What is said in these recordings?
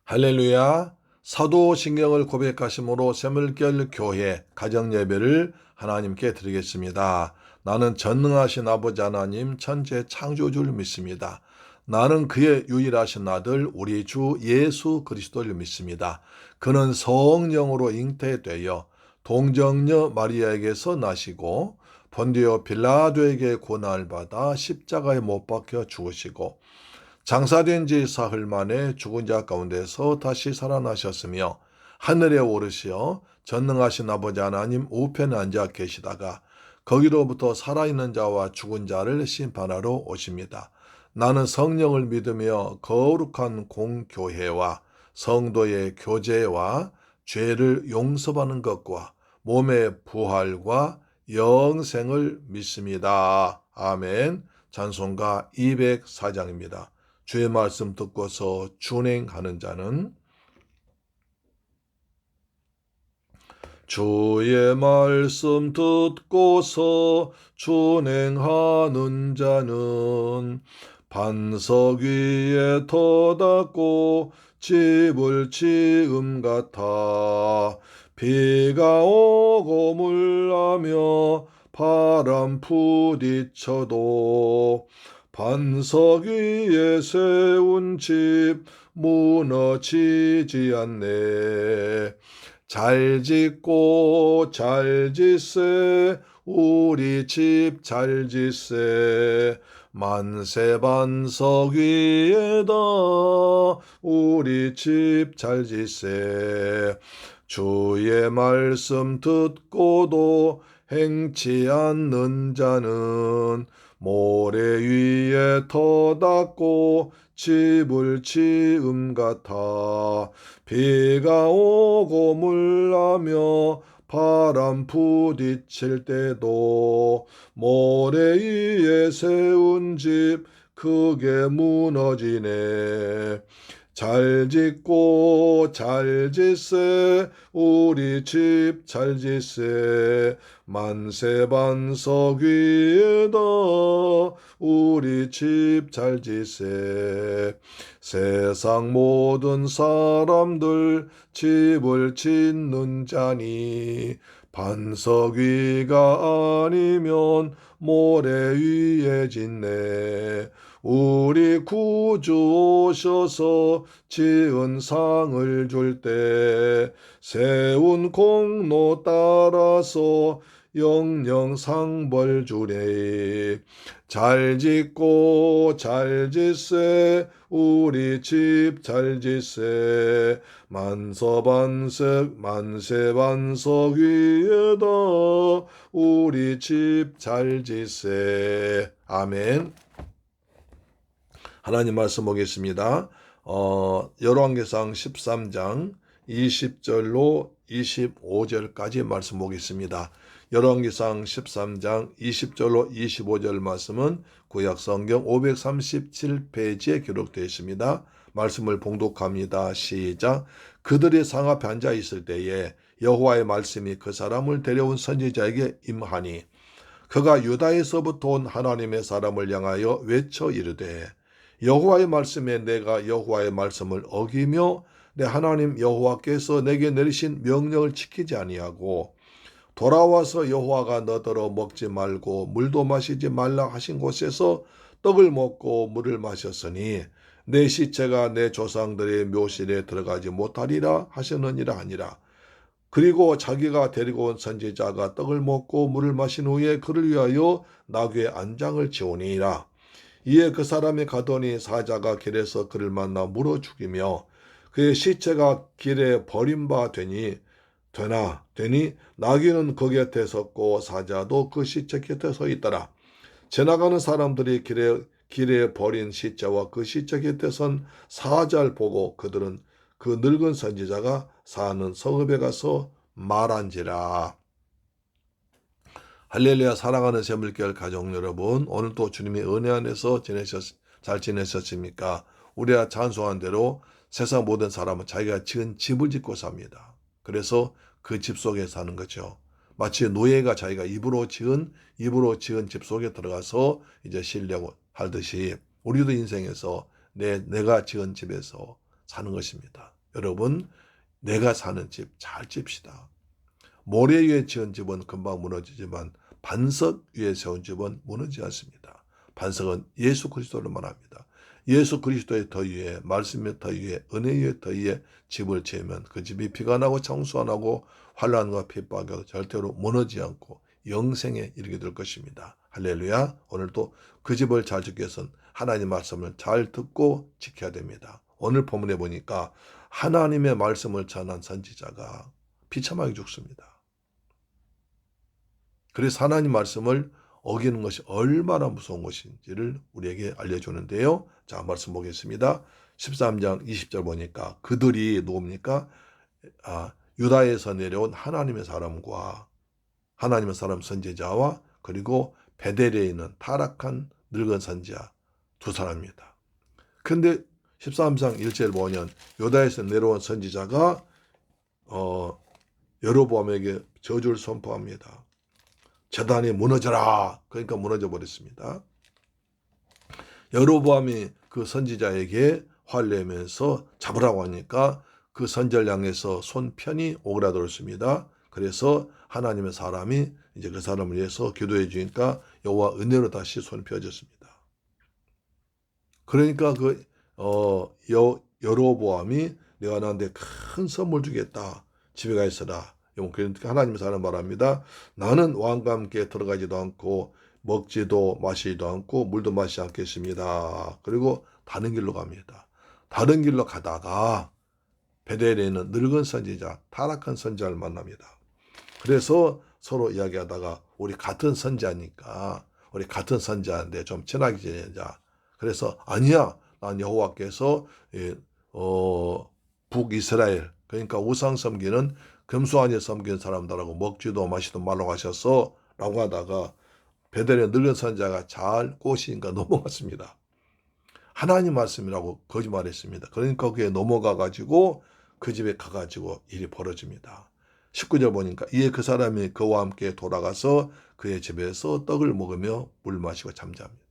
할렐루야. 사도신경을 고백하심으로 새물결 교회 가정예배를 하나님께 드리겠습니다. 나는 전능하신 아버지 하나님 천재 창조주를 믿습니다. 나는 그의 유일하신 아들 우리 주 예수 그리스도를 믿습니다. 그는 성령으로 잉태되어 동정녀 마리아에게서 나시고 본디오 빌라도에게 고난을 받아 십자가에 못 박혀 죽으시고 장사된 지 사흘 만에 죽은 자 가운데서 다시 살아나셨으며 하늘에 오르시어 전능하신 아버지 하나님 우편에 앉아 계시다가 거기로부터 살아있는 자와 죽은 자를 심판하러 오십니다. 나는 성령을 믿으며 거룩한 공교회와 성도의 교제와 죄를 용서받는 것과 몸의 부활과 영생을 믿습니다. 아멘. 찬송가 204장입니다. 주의 말씀 듣고서 준행하는 자는 주의 말씀 듣고서 준행하는 자는 반석 위에 터닫고 집을 지음 같아 비가 오고 물나며 바람 부딪혀도 반석 위에 세운 집 무너지지 않네. 잘 짓고 잘 짓세 우리 집 잘 짓세 만세 반석 위에다 우리 집 잘 짓세 주의 말씀 듣고도 행치 않는 자는 모래 위에 터닫고 집을 지음 같아 비가 오고 물나며 바람 부딪힐 때도 모래 위에 세운 집 크게 무너지네. 잘 짓고 잘 짓세 우리 집 잘 짓세 만세 반석 위에다 우리 집 잘 짓세 세상 모든 사람들 집을 짓는 자니 반석 위가 아니면 모래 위에 짓네. 우리 구주 오셔서 지은 상을 줄 때 세운 공로 따라서 영영 상벌 주래. 잘 짓고 잘 짓세 우리 집 잘 짓세 만세 반석 위에다 우리 집 잘 짓세. 아멘. 하나님 말씀 보겠습니다. 열왕기상 13장 20절로 25절까지 말씀 보겠습니다. 열왕기상 13장 20절로 25절 말씀은 구약성경 537페이지에 기록되어 있습니다. 말씀을 봉독합니다. 시작. 그들이 상 앞에 앉아 있을 때에 여호와의 말씀이 그 사람을 데려온 선지자에게 임하니 그가 유다에서부터 온 하나님의 사람을 향하여 외쳐 이르되 여호와의 말씀에 내가 여호와의 말씀을 어기며 내 하나님 여호와께서 내게 내리신 명령을 지키지 아니하고 돌아와서 여호와가 너더러 먹지 말고 물도 마시지 말라 하신 곳에서 떡을 먹고 물을 마셨으니 내 시체가 내 조상들의 묘실에 들어가지 못하리라 하셨느니라 하니라. 그리고 자기가 데리고 온 선지자가 떡을 먹고 물을 마신 후에 그를 위하여 나귀의 안장을 지우니라. 이에 그 사람이 가더니 사자가 길에서 그를 만나 물어 죽이며 그의 시체가 길에 버린 바 되니 나귀는 그 곁에 섰고 사자도 그 시체 곁에 서 있더라. 지나가는 사람들이 길에 버린 시체와 그 시체 곁에 선 사자를 보고 그들은 그 늙은 선지자가 사는 성읍에 가서 말한지라. 할렐루야. 사랑하는 새물결 가족 여러분, 오늘도 주님의 은혜 안에서 잘 지내셨습니까? 우리가 찬송한 대로 세상 모든 사람은 자기가 지은 집을 짓고 삽니다. 그래서 그 집 속에 사는 거죠. 마치 노예가 자기가 입으로 지은 집 속에 들어가서 이제 쉬려고 하듯이 우리도 인생에서 내가 지은 집에서 사는 것입니다. 여러분, 내가 사는 집 잘 찝시다. 모래 위에 지은 집은 금방 무너지지만 반석 위에 세운 집은 무너지지 않습니다. 반석은 예수 그리스도를 말합니다. 예수 그리스도의 더 위에, 말씀의 더 위에, 은혜의 더 위에 집을 지으면 그 집이 비가 나고 창수가 나고 환난과 핍박에도 절대로 무너지지 않고 영생에 이르게 될 것입니다. 할렐루야. 오늘도 그 집을 잘 짓기 위해서는 하나님 말씀을 잘 듣고 지켜야 됩니다. 오늘 본문에 보니까 하나님의 말씀을 전한 선지자가 비참하게 죽습니다. 그래서 하나님 말씀을 어기는 것이 얼마나 무서운 것인지를 우리에게 알려주는데요. 자, 말씀 보겠습니다. 13장 20절 보니까 그들이 누굽니까? 유다에서 내려온 하나님의 사람과 하나님의 사람 선지자와 그리고 베델에 있는 타락한 늙은 선지자 두 사람입니다. 근데 13장 1절 보면 유다에서 내려온 선지자가 여로보암에게 저주를 선포합니다. 제단이 무너져라. 그러니까 무너져 버렸습니다. 여로보암이 그 선지자에게 화를 내면서 잡으라고 하니까 그 선지자를 향해서 손편이 오그라들었습니다. 그래서 하나님의 사람이 이제 그 사람을 위해서 기도해 주니까 여호와 은혜로 다시 손이 펴졌습니다. 그러니까 여로보암이 내가 너한테 큰 선물 주겠다. 집에 가 있어라. 그러니까 하나님의 사람 말합니다. 나는 왕과 함께 들어가지도 않고 먹지도 마시지도 않고 물도 마시지 않겠습니다. 그리고 다른 길로 갑니다. 다른 길로 가다가 베델에 있는 늙은 선지자, 타락한 선지자를 만납니다. 그래서 서로 이야기하다가 우리 같은 선지자니까 우리 같은 선지자인데 좀 친하게 지내자. 그래서 아니야. 난 여호와께서 북이스라엘 그러니까 우상 섬기는 금수환이 섬기는 사람들하고 먹지도 마시도 말라고 하셔서 라고 하다가 베델의 늙은 선지자가 잘 꼬시니까 넘어갔습니다. 하나님 말씀이라고 거짓말했습니다. 그러니까 그게 넘어가가지고 그 집에 가가지고 일이 벌어집니다. 19절 보니까 이에 그 사람이 그와 함께 돌아가서 그의 집에서 떡을 먹으며 물 마시고 잠자합니다.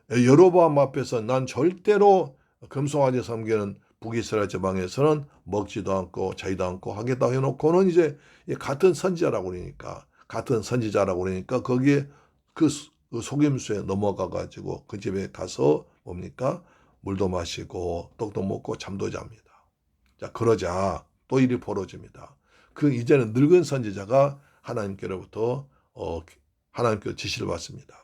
여로보암 앞에서 난 절대로 금송아지 섬기는 북이스라엘 지방에서는 먹지도 않고 자지도 않고 하겠다 해놓고는 이제 같은 선지자라고 그러니까 거기에 그 속임수에 넘어가가지고 그 집에 가서 뭡니까? 물도 마시고 떡도 먹고 잠도 잡니다. 자, 그러자 또 일이 벌어집니다. 이제는 늙은 선지자가 하나님께로부터 하나님께로 지시를 받습니다.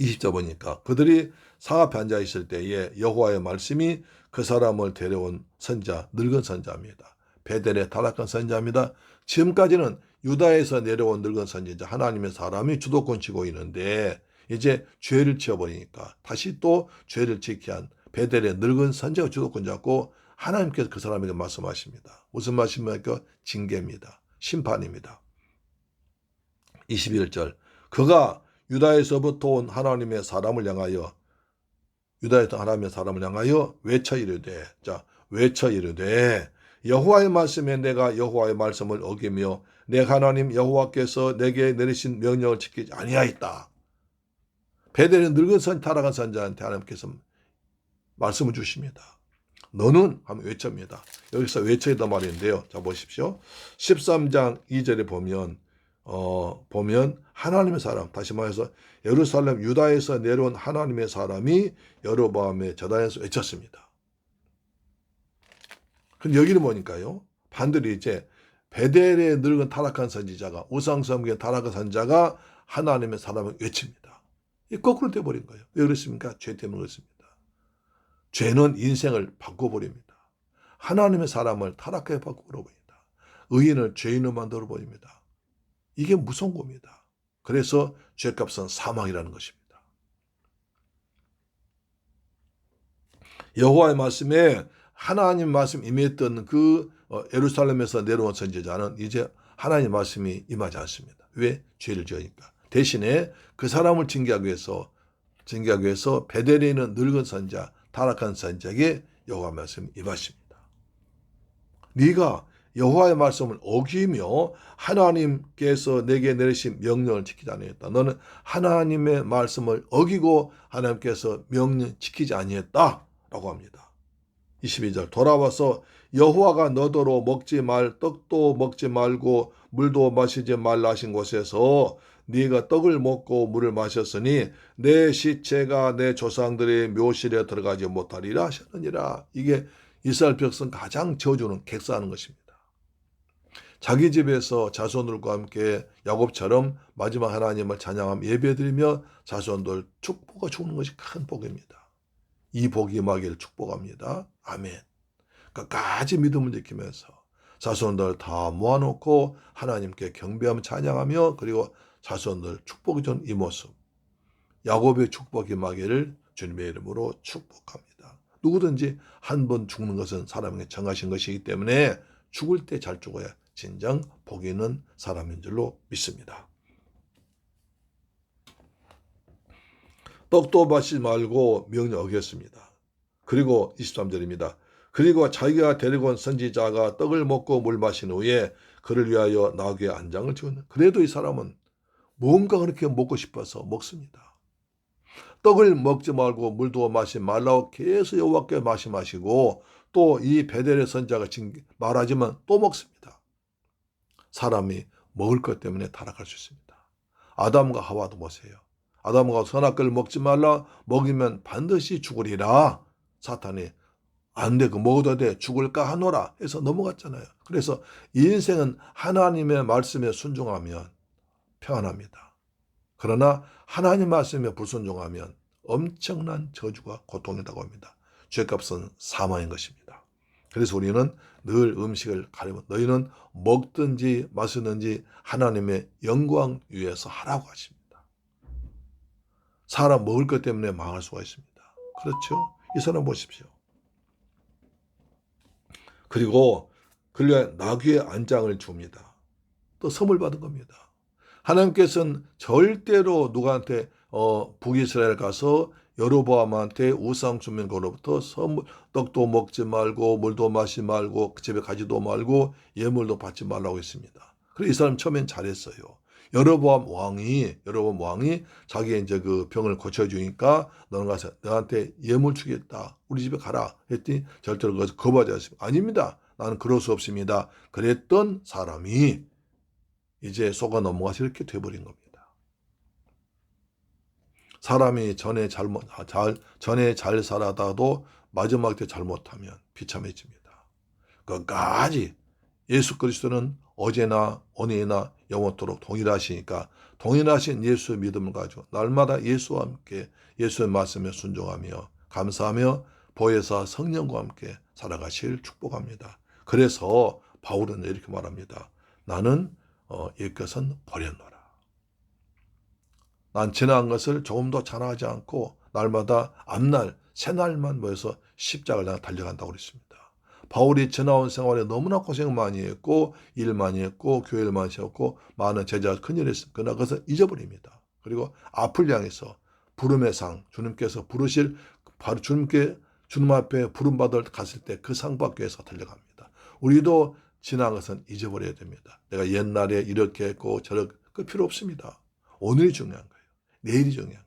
20절 보니까 그들이 상 앞에 앉아 있을 때에 여호와의 말씀이 그 사람을 데려온 선지자, 늙은 선지자입니다. 베델의 타락한 선지자입니다. 지금까지는 유다에서 내려온 늙은 선지자, 하나님의 사람이 주도권 쥐고 있는데 이제 죄를 지어버리니까 다시 또 죄를 지게 한 베델의 늙은 선지자가 주도권 잡고 하나님께서 그 사람에게 말씀하십니다. 무슨 말씀입니까? 징계입니다. 심판입니다. 21절 그가 유다에서부터 온 하나님의 사람을 향하여 외쳐 이르되 여호와의 말씀에 내가 여호와의 말씀을 어기며 내 하나님 여호와께서 내게 내리신 명령을 지키지 아니하였다. 베델의 늙은 타락한 선지자한테 하나님께서 말씀을 주십니다. 너는 하면 외쳐입니다. 여기서 외쳐이다 말인데요. 자 보십시오. 13장 2절에 보면 하나님의 사람, 다시 말해서 예루살렘 유다에서 내려온 하나님의 사람이 여로보암의 제단에서 외쳤습니다. 근데 여기는 뭐니까요? 반대로 이제 베델의 늙은 타락한 선지자가 우상 섬기는 타락한 선지자가 하나님의 사람을 외칩니다. 이 거꾸로 돼버린 거예요. 왜 그렇습니까? 죄 때문에 그렇습니다. 죄는 인생을 바꿔버립니다. 하나님의 사람을 타락하게 바꿔버립니다. 의인을 죄인으로 만들어버립니다. 이게 무서운 겁니다. 그래서 죄값은 사망이라는 것입니다. 여호와의 말씀에 하나님 말씀 임했던 예루살렘에서 내려온 선지자는 이제 하나님 말씀이 임하지 않습니다. 왜? 죄를 지으니까. 대신에 그 사람을 징계하기 위해서 베델에 있는 늙은 선지자, 타락한 선지자에게 여호와 말씀이 임하십니다. 네가 여호와의 말씀을 어기며 하나님께서 내게 내리신 명령을 지키지 아니했다. 너는 하나님의 말씀을 어기고 하나님께서 명령 지키지 아니했다라고 합니다. 22절 돌아와서 여호와가 너더러 먹지 말 떡도 먹지 말고 물도 마시지 말라 하신 곳에서 네가 떡을 먹고 물을 마셨으니 내 시체가 내 조상들의 묘실에 들어가지 못하리라 하셨느니라. 이게 이스라엘 백성 가장 저주는 객사하는 것입니다. 자기 집에서 자손들과 함께 야곱처럼 마지막 하나님을 찬양하며 예배드리며 자손들 축복을 주는 것이 큰 복입니다. 이 복이 임하기를 축복합니다. 아멘. 끝까지 믿음을 지키면서 자손들 다 모아놓고 하나님께 경배하며 찬양하며 그리고 자손들 축복이 준 이 모습, 야곱의 축복이 임하기를 주님의 이름으로 축복합니다. 누구든지 한 번 죽는 것은 사람에게 정하신 것이기 때문에 죽을 때 잘 죽어야 진정 복이 있는 사람인 줄로 믿습니다. 떡도 마시지 말고 명령 어겼습니다. 그리고 23절입니다. 그리고 자기가 데리고 온 선지자가 떡을 먹고 물 마신 후에 그를 위하여 나귀의 안장을 지었는. 그래도 이 사람은 뭔가 그렇게 먹고 싶어서 먹습니다. 떡을 먹지 말고 물도 마시지 말라고 계속 여호와께 말씀하시고 또 이 베델의 선지자가 말하지만 또 먹습니다. 사람이 먹을 것 때문에 타락할 수 있습니다. 아담과 하와도 보세요. 아담과 선악과를 먹지 말라, 먹이면 반드시 죽으리라. 사탄이 안 돼, 그 먹어도 돼, 죽을까 하노라 해서 넘어갔잖아요. 그래서 인생은 하나님의 말씀에 순종하면 평안합니다. 그러나 하나님 말씀에 불순종하면 엄청난 저주가 고통이라고 합니다. 죄값은 사망인 것입니다. 그래서 우리는 늘 음식을 가리면 너희는 먹든지 마시든지 하나님의 영광 위해서 하라고 하십니다. 사람 먹을 것 때문에 망할 수가 있습니다. 그렇죠? 이 사람 보십시오. 그리고 그를 나귀의 안장을 줍니다. 또 선물 받은 겁니다. 하나님께서는 절대로 누구한테 북이스라엘 가서 여로보암한테 우상 주민으로부터 선물, 떡도 먹지 말고 물도 마시지 말고 그 집에 가지도 말고 예물도 받지 말라고 했습니다. 그래서 이 사람 처음엔 잘했어요. 여로보암 왕이 자기 이제 그 병을 고쳐주니까 너는 가서 너한테 예물 주겠다. 우리 집에 가라. 했더니 절대로 그것을 거부하지 않습니다. 아닙니다. 나는 그럴 수 없습니다. 그랬던 사람이 이제 속아 넘어가서 이렇게 돼버린 겁니다. 사람이 전에 잘 살아다도 마지막 때 잘못하면 비참해집니다. 끝까지 예수 그리스도는 어제나 오늘이나 영원토록 동일하시니까 동일하신 예수의 믿음을 가지고 날마다 예수와 함께 예수의 말씀에 순종하며 감사하며 보혜사 성령과 함께 살아가실 축복합니다. 그래서 바울은 이렇게 말합니다. 나는 옛것은 버렸노라. 난 지나간 것을 조금도 자랑하지 않고 날마다 앞날 새날만 모여서 십자가를 달려간다고 그랬습니다. 바울이 지나온 생활에 너무나 고생 많이 했고 일 많이 했고 교회를 많이 세웠고 많은 제자가 큰일을 했습니다. 그러나 그것을 잊어버립니다. 그리고 앞을 향해서 부름의 상 주님께서 부르실 바로 주님 앞에 부름받을 갔을 때 그 상 받기 위해서 달려갑니다. 우리도 지난 것은 잊어버려야 됩니다. 내가 옛날에 이렇게 했고 저렇게 그 필요 없습니다. 오늘이 중요한 거예요. 내일이 중요한 거예요.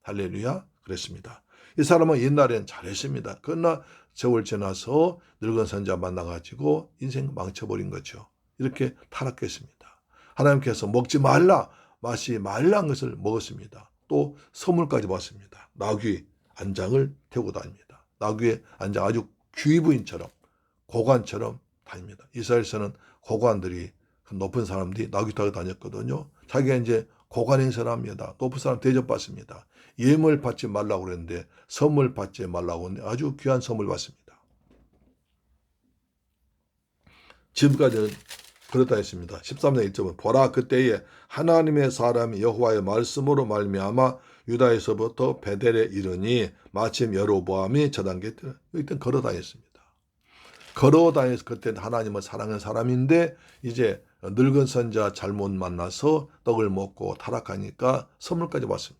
할렐루야. 그랬습니다. 이 사람은 옛날엔 잘했습니다. 그러나 세월 지나서 늙은 선자 만나가지고 인생 망쳐버린 거죠. 이렇게 타락했습니다. 하나님께서 먹지 말라, 마시지 말라는 것을 먹었습니다. 또 선물까지 받습니다. 나귀 안장을 태우고 다닙니다. 나귀의 안장 아주 귀부인처럼 고관처럼 다닙니다. 이스라엘에서는 고관들이 높은 사람들이 나귀 타고 다녔거든요. 자기가 이제 고관 행세를 합니다. 높은 사람 대접받습니다. 예물 받지 말라고 그랬는데 선물 받지 말라고 했는데 아주 귀한 선물 받습니다. 지금까지는 그렇다 했습니다. 13장 1절은 보라 그때에 하나님의 사람이 여호와의 말씀으로 말미암아 유다에서부터 베델에 이르니 마침 여로보암이 저단계 이때 걸어다녔습니다. 걸어다녀서 그때는 하나님을 사랑하는 사람인데 이제 늙은 선자 잘못 만나서 떡을 먹고 타락하니까 선물까지 받습니다.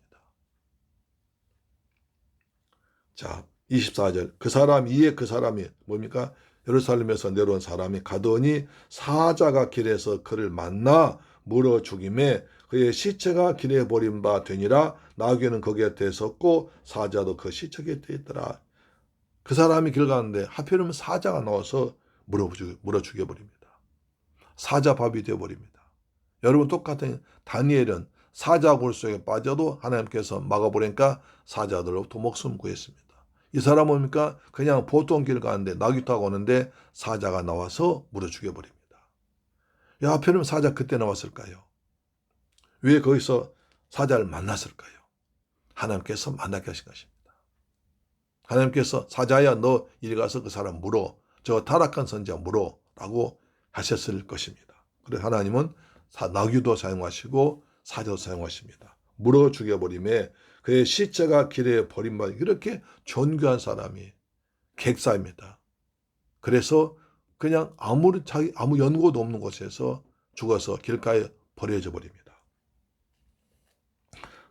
자, 24절 그 사람이 뭡니까? 예루살렘에서 내려온 사람이 가더니 사자가 길에서 그를 만나 물어 죽임에 그의 시체가 길에 버린 바 되니라. 나귀는 그 곁에 섰고 사자도 그 시체 곁에 있더라. 그 사람이 길 가는데 하필이면 사자가 나와서 물어 죽여버립니다. 사자밥이 되어버립니다. 여러분 똑같은 다니엘은 사자 굴 속에 빠져도 하나님께서 막아버리니까 사자들로부터 목숨 구했습니다. 이 사람 뭡니까? 그냥 보통 길 가는데 나귀 타고 오는데 사자가 나와서 물어 죽여버립니다. 왜 하필이면 사자 그때 나왔을까요? 왜 거기서 사자를 만났을까요? 하나님께서 만나게 하신 것입니다. 하나님께서 사자야 너 이리 가서 그 사람 물어. 저 타락한 선지자 물어. 라고 하셨을 것입니다. 그래서 하나님은 나귀도 사용하시고 사자도 사용하십니다. 물어 죽여버림에 그의 시체가 길에 버림받아 이렇게 존귀한 사람이 객사입니다. 그래서 그냥 아무 연고도 없는 곳에서 죽어서 길가에 버려져 버립니다.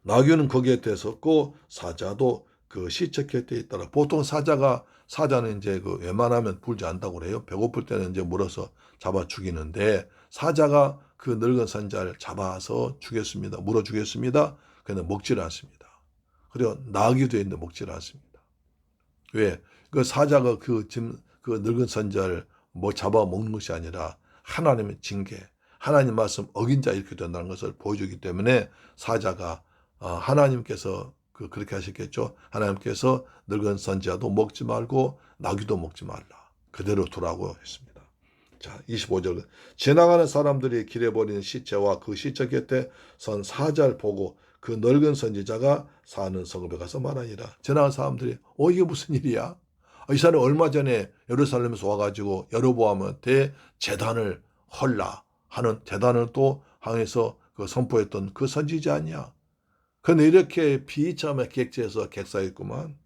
나귀는 거기에 대섰고 사자도 그 시체 곁에 있더라. 보통 사자는 이제 그 웬만하면 불지 않다고 그래요. 배고플 때는 이제 물어서 잡아 죽이는데 사자가 그 늙은 선자를 잡아서 죽였습니다. 물어 죽였습니다. 그런데 먹지를 않습니다. 그리고 나귀도 있는데 먹지를 않습니다. 왜? 그 사자가 그 늙은 선자를 뭐 잡아 먹는 것이 아니라 하나님의 징계, 하나님 말씀 어긴 자 이렇게 된다는 것을 보여주기 때문에 사자가 하나님께서 그렇게 하셨겠죠. 하나님께서 늙은 선지자도 먹지 말고 나귀도 먹지 말라. 그대로 두라고 했습니다. 자, 25절. 지나가는 사람들이 길에 버리는 시체와 그 시체 곁에 선 사자를 보고 그 늙은 선지자가 사는 성읍에 가서 말하니라. 지나가는 사람들이 이게 무슨 일이야? 이 사람이 얼마 전에 예루살렘에서 와가지고 여로보암한테 제단을 헐라 하는 제단을 또 항해서 그 선포했던 그 선지자 아니야. 그런데 이렇게 비참하게 객지에서 객사했구만.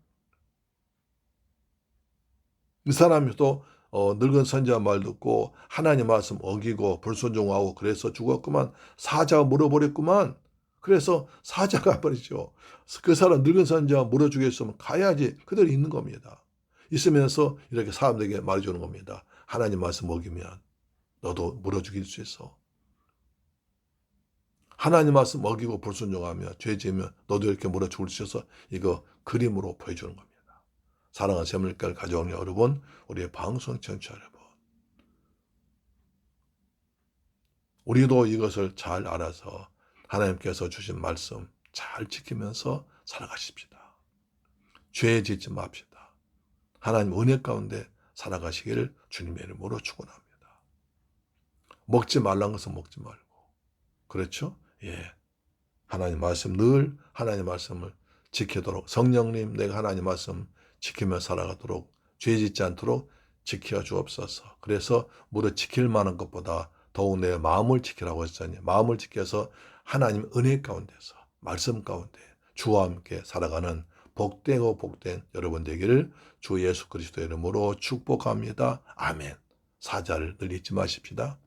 이 사람이 또 늙은 선지자 말 듣고 하나님 말씀 어기고 불순종하고 그래서 죽었구만. 사자가 물어버렸구만. 그래서 사자가 버리죠. 그 사람 늙은 선지자 물어 주겠으면 가야지. 그대로 있는 겁니다. 있으면서 이렇게 사람들에게 말해주는 겁니다. 하나님 말씀 어기면 너도 물어 죽일 수 있어. 하나님 말씀 어기고 불순종하며 죄 지으면 너도 이렇게 물어 죽을 수 있어서 이거 그림으로 보여주는 겁니다. 사랑하는 샘물가를 가져오는 여러분, 우리의 방송 청취자 여러분, 우리도 이것을 잘 알아서 하나님께서 주신 말씀 잘 지키면서 살아가십시다. 죄 짓지 맙시다. 하나님 은혜 가운데 살아가시기를 주님의 이름으로 축원합니다. 먹지 말라는 것은 먹지 말고, 그렇죠? 예, 하나님 말씀 늘 하나님 말씀을 지키도록 성령님 내가 하나님 말씀 지키며 살아가도록 죄 짓지 않도록 지켜 주옵소서. 그래서 무릇 지킬 만한 것보다 더욱 내 마음을 지키라고 했으니 마음을 지켜서 하나님 은혜 가운데서 말씀 가운데 주와 함께 살아가는 복되고 복된 여러분 되기를 주 예수 그리스도의 이름으로 축복합니다. 아멘. 사자를 늘 잊지 마십시다.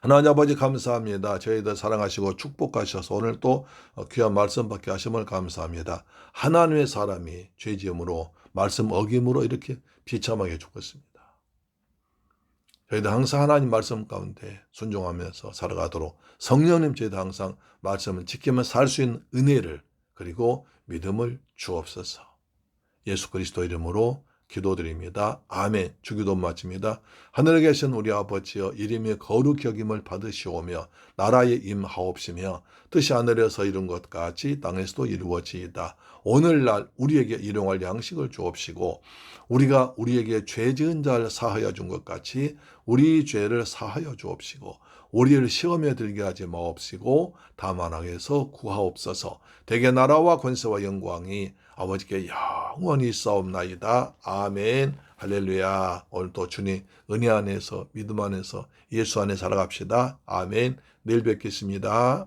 하나님 아버지 감사합니다. 저희들 사랑하시고 축복하셔서 오늘 또 귀한 말씀 받게 하심을 감사합니다. 하나님의 사람이 죄지음으로 말씀 어김으로 이렇게 비참하게 죽었습니다. 저희들 항상 하나님 말씀 가운데 순종하면서 살아가도록 성령님 저희들 항상 말씀을 지키며 살 수 있는 은혜를 그리고 믿음을 주옵소서. 예수 그리스도 이름으로 기도드립니다. 아멘. 주기도 마칩니다. 하늘에 계신 우리 아버지여 이름이 거룩히 여김을 받으시오며 나라에 임하옵시며 뜻이 하늘에서 이룬 것 같이 땅에서도 이루어지이다. 오늘날 우리에게 일용할 양식을 주옵시고 우리가 우리에게 죄 지은 자를 사하여 준 것 같이 우리 죄를 사하여 주옵시고 우리를 시험에 들게 하지 마옵시고 다만 악에서 구하옵소서. 대개 나라와 권세와 영광이 아버지께 영원히 있사옵나이다. 아멘. 할렐루야. 오늘도 주님 은혜 안에서 믿음 안에서 예수 안에 살아갑시다. 아멘. 내일 뵙겠습니다.